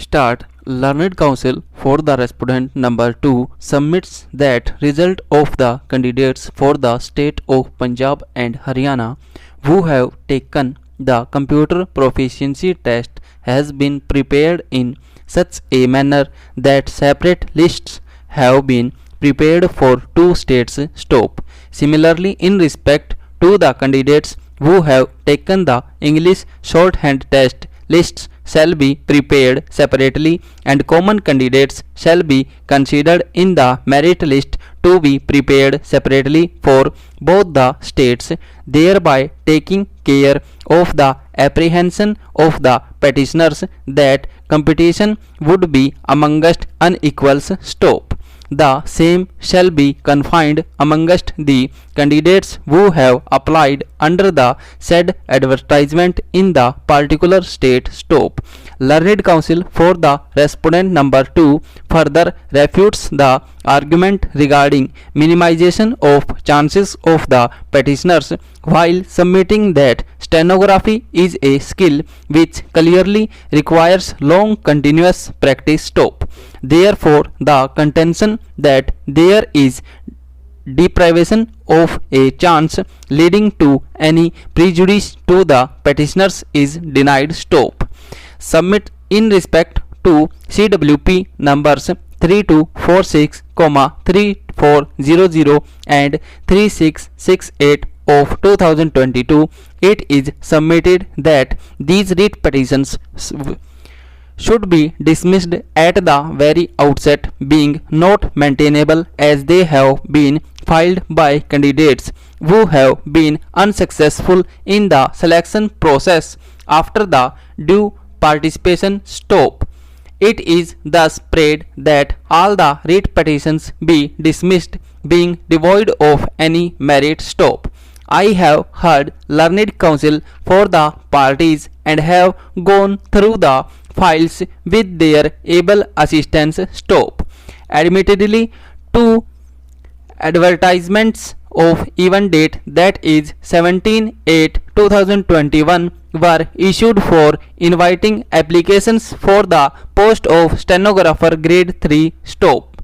start. Learned Council for the respondent number 2 submits that result of the candidates for the state of Punjab and Haryana who have taken the computer proficiency test has been prepared in such a manner that separate lists have been prepared for two states. Stop. Similarly, in respect to the candidates who have taken the English shorthand test, lists shall be prepared separately and common candidates shall be considered in the merit list to be prepared separately for both the states, thereby taking care of the apprehension of the petitioners that competition would be amongst unequals. Stop. The same shall be confined amongst the candidates who have applied under the said advertisement in the particular state. Stop. Learned Council for the respondent number 2 further refutes the argument regarding minimization of chances of the petitioners while submitting that stenography is a skill which clearly requires long continuous practice. Stop. Therefore, the contention that there is deprivation of a chance leading to any prejudice to the petitioners is denied. Stop. Submit in respect to CWP numbers 3246, 3400 and 3668 of 2022. It is submitted that these writ petitions should be dismissed at the very outset, being not maintainable as they have been filed by candidates who have been unsuccessful in the selection process after the due participation. Stop. It is thus prayed that all the writ petitions be dismissed, being devoid of any merit. Stop. I have heard learned counsel for the parties and have gone through the files with their able assistance. Stop. Admittedly, two advertisements of even date, that is 17/8/2021, were issued for inviting applications for the post of stenographer grade 3. Stop.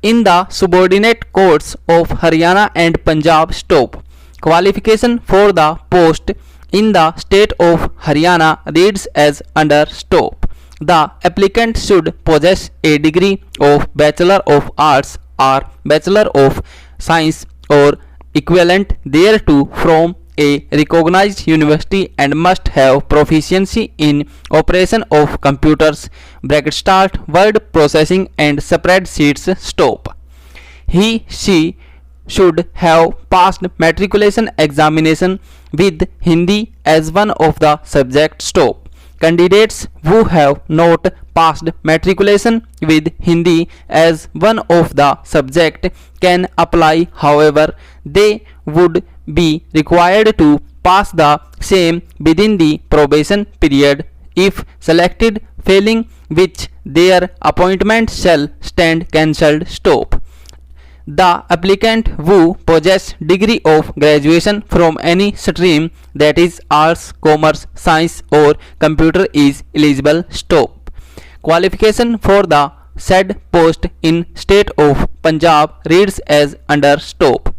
In the subordinate courts of Haryana and Punjab. Stop. Qualification for the post in the state of Haryana reads as under. Stop. The applicant should possess a degree of Bachelor of Arts or Bachelor of Science or equivalent thereto from a recognized university and must have proficiency in operation of computers, word processing and spreadsheets. Stop. She should have passed matriculation examination with Hindi as one of the subjects. Stop. Candidates who have not passed matriculation with Hindi as one of the subject can apply. However, they would be required to pass the same within the probation period. If selected, failing which their appointment shall stand cancelled. Stop. The applicant who possess degree of graduation from any stream, that is arts, commerce, science or computer, is eligible. Stop. Qualification for the said post in state of Punjab reads as under. Stop.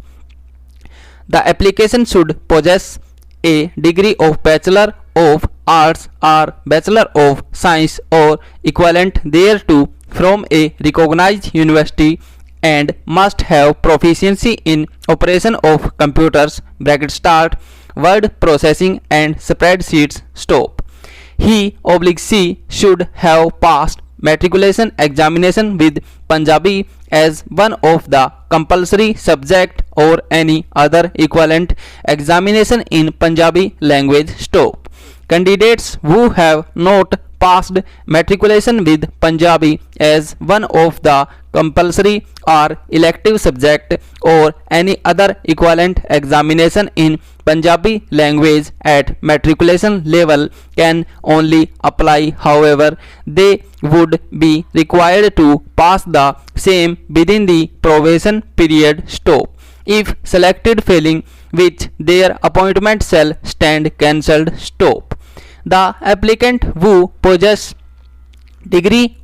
The application should possess a degree of Bachelor of Arts or Bachelor of Science or equivalent thereto from a recognized university and must have proficiency in operation of computers, word processing and spreadsheets. Stop. She should have passed matriculation examination with Punjabi as one of the compulsory subject or any other equivalent examination in Punjabi language. Stop. Candidates who have not passed matriculation with Punjabi as one of the compulsory or elective subject or any other equivalent examination in Punjabi language at matriculation level can only apply. However, they would be required to pass the same within the probation period. Stop. If selected, failing which their appointment shall stand cancelled. Stop. The applicant who possess degree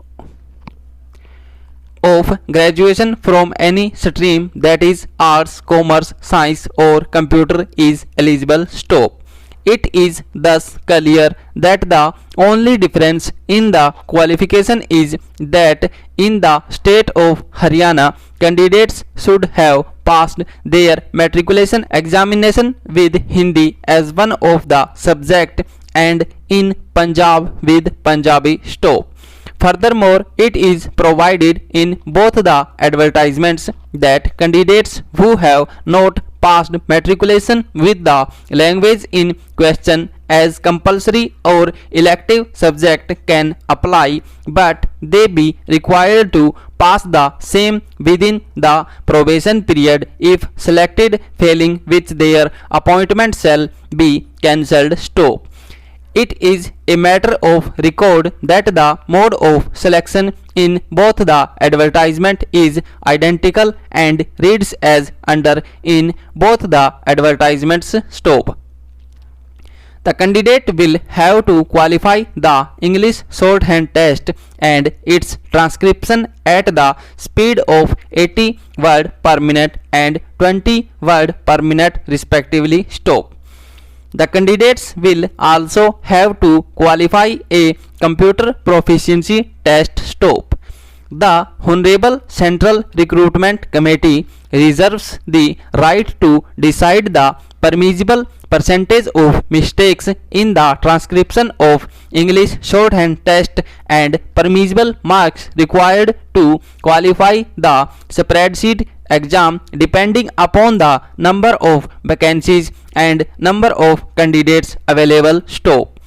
of graduation from any stream, that is arts, commerce, science or computer, is eligible. Stop. It is thus clear that the only difference in the qualification is that in the state of Haryana, candidates should have passed their matriculation examination with Hindi as one of the subject, and in Punjab with Punjabi. Stop. Furthermore, it is provided in both the advertisements that candidates who have not passed matriculation with the language in question as compulsory or elective subject can apply, but they be required to pass the same within the probation period. If selected, failing which their appointment shall be cancelled. Stop. It is a matter of record that the mode of selection in both the advertisement is identical and reads as under in both the advertisements. Stop. The candidate will have to qualify the English shorthand test and its transcription at the speed of 80 word per minute and 20 word per minute respectively. Stop. The candidates will also have to qualify a computer proficiency test. Stop. The Honorable Central Recruitment Committee reserves the right to decide the permissible percentage of mistakes in the transcription of English shorthand test and permissible marks required to qualify the spreadsheet exam depending upon the number of vacancies and number of candidates available. Stop.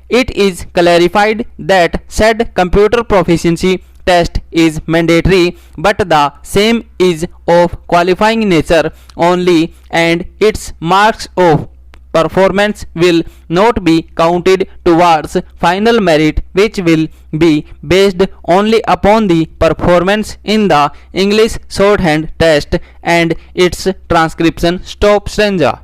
It is clarified that said computer proficiency test is mandatory, but the same is of qualifying nature only, and its marks of performance will not be counted towards final merit, which will be based only upon the performance in the English shorthand test and its transcription. Stop. Stranger.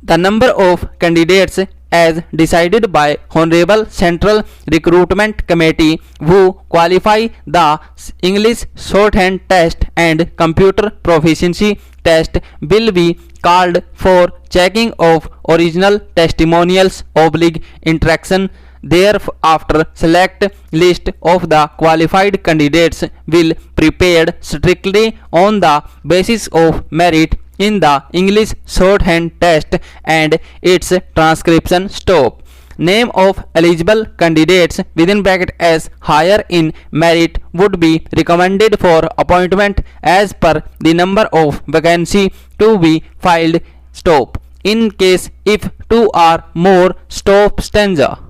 The number of candidates as decided by Honorable Central Recruitment Committee who qualify the English shorthand test and computer proficiency test will be called for checking of original testimonials / interaction. Thereafter, select list of the qualified candidates will prepared strictly on the basis of merit in the English shorthand test and its transcription. Stop. Name of eligible candidates within bracket as higher in merit would be recommended for appointment as per the number of vacancy to be filed. Stop. In case if two or more. Stop. Stanza.